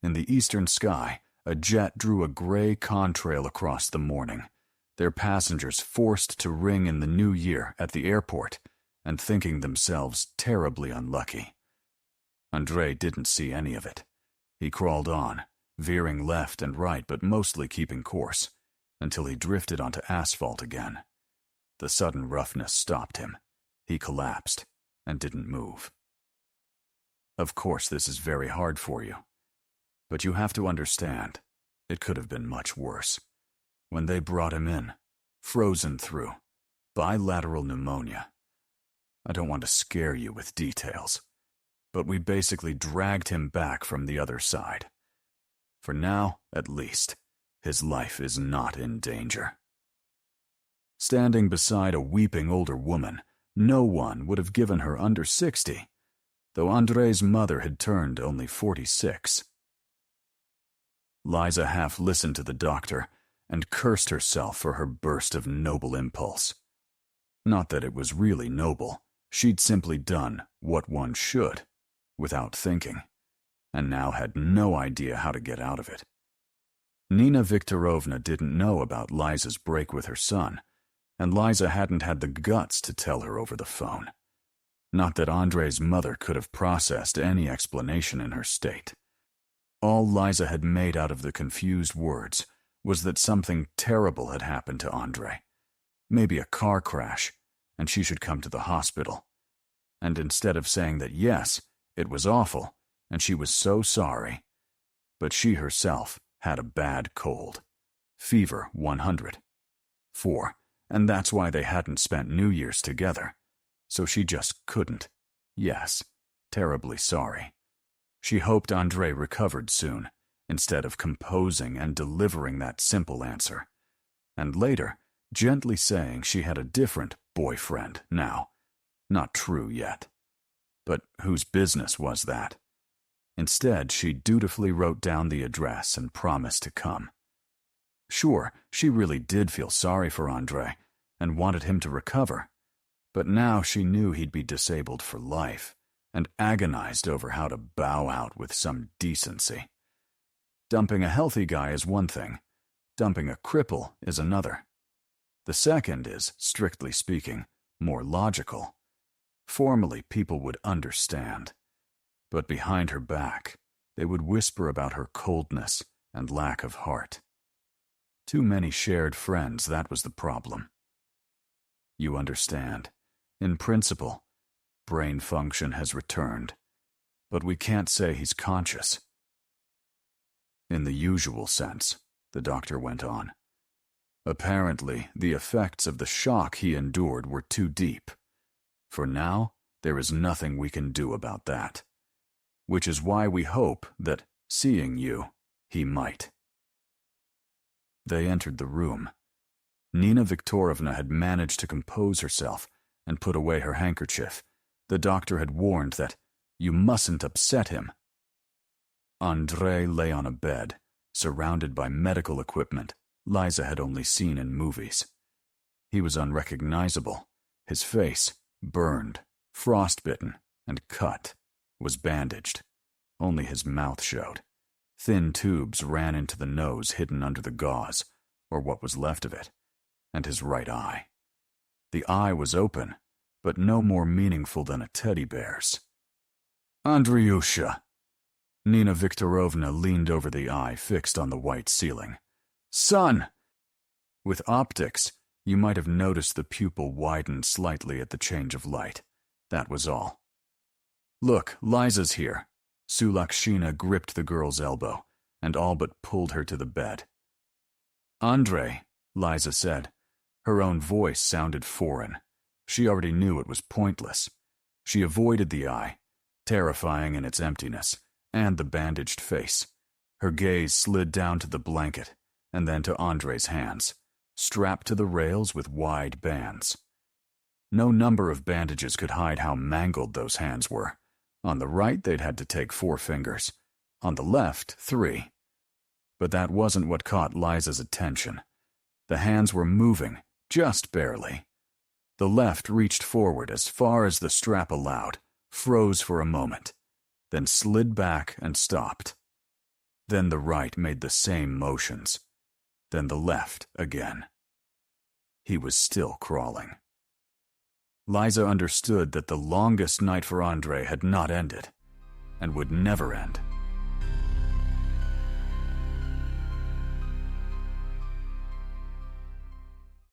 In the eastern sky, a jet drew a gray contrail across the morning, their passengers forced to ring in the new year at the airport and thinking themselves terribly unlucky. Andre didn't see any of it. He crawled on, veering left and right but mostly keeping course, until he drifted onto asphalt again. The sudden roughness stopped him. He collapsed and didn't move. Of course, this is very hard for you. But you have to understand, it could have been much worse. When they brought him in, frozen through, bilateral pneumonia. I don't want to scare you with details, but we basically dragged him back from the other side. For now, at least, his life is not in danger. Standing beside a weeping older woman, no one would have given her under 60, though Andre's mother had turned only 46. Liza half listened to the doctor and cursed herself for her burst of noble impulse. Not that it was really noble. She'd simply done what one should, without thinking, and now had no idea how to get out of it. Nina Viktorovna didn't know about Liza's break with her son, and Liza hadn't had the guts to tell her over the phone. Not that Andre's mother could have processed any explanation in her state. All Liza had made out of the confused words was that something terrible had happened to Andre. Maybe a car crash, and she should come to the hospital. And instead of saying that yes, it was awful, and she was so sorry, but she herself had a bad cold. Fever 100. 4, and that's why they hadn't spent New Year's together. So she just couldn't. Yes, terribly sorry. She hoped Andre recovered soon, instead of composing and delivering that simple answer. And later, gently saying she had a different boyfriend now. Not true yet. But whose business was that? Instead, she dutifully wrote down the address and promised to come. Sure, she really did feel sorry for Andre and wanted him to recover. But now she knew he'd be disabled for life, and agonized over how to bow out with some decency. Dumping a healthy guy is one thing. Dumping a cripple is another. The second is, strictly speaking, more logical. Formally, people would understand. But behind her back, they would whisper about her coldness and lack of heart. Too many shared friends, that was the problem. You understand. In principle, brain function has returned, but we can't say he's conscious. In the usual sense, the doctor went on. Apparently, the effects of the shock he endured were too deep. For now, there is nothing we can do about that. Which is why we hope that, seeing you, he might. They entered the room. Nina Viktorovna had managed to compose herself and put away her handkerchief. The doctor had warned that you mustn't upset him. Andre lay on a bed, surrounded by medical equipment Liza had only seen in movies. He was unrecognizable. His face, burned, frostbitten, and cut, was bandaged. Only his mouth showed. Thin tubes ran into the nose hidden under the gauze, or what was left of it, and his right eye. The eye was open, but no more meaningful than a teddy bear's. "Andriusha!" Nina Viktorovna leaned over the eye fixed on the white ceiling. "Son!" With optics, you might have noticed the pupil widened slightly at the change of light. That was all. "Look, Liza's here." Sulakshina gripped the girl's elbow and all but pulled her to the bed. "Andre," Liza said. Her own voice sounded foreign. She already knew it was pointless. She avoided the eye, terrifying in its emptiness, and the bandaged face. Her gaze slid down to the blanket, and then to Andre's hands, strapped to the rails with wide bands. No number of bandages could hide how mangled those hands were. On the right, they'd had to take 4 fingers. On the left, 3. But that wasn't what caught Liza's attention. The hands were moving, just barely. The left reached forward as far as the strap allowed, froze for a moment, then slid back and stopped. Then the right made the same motions. Then the left again. He was still crawling. Liza understood that the longest night for Andre had not ended, and would never end.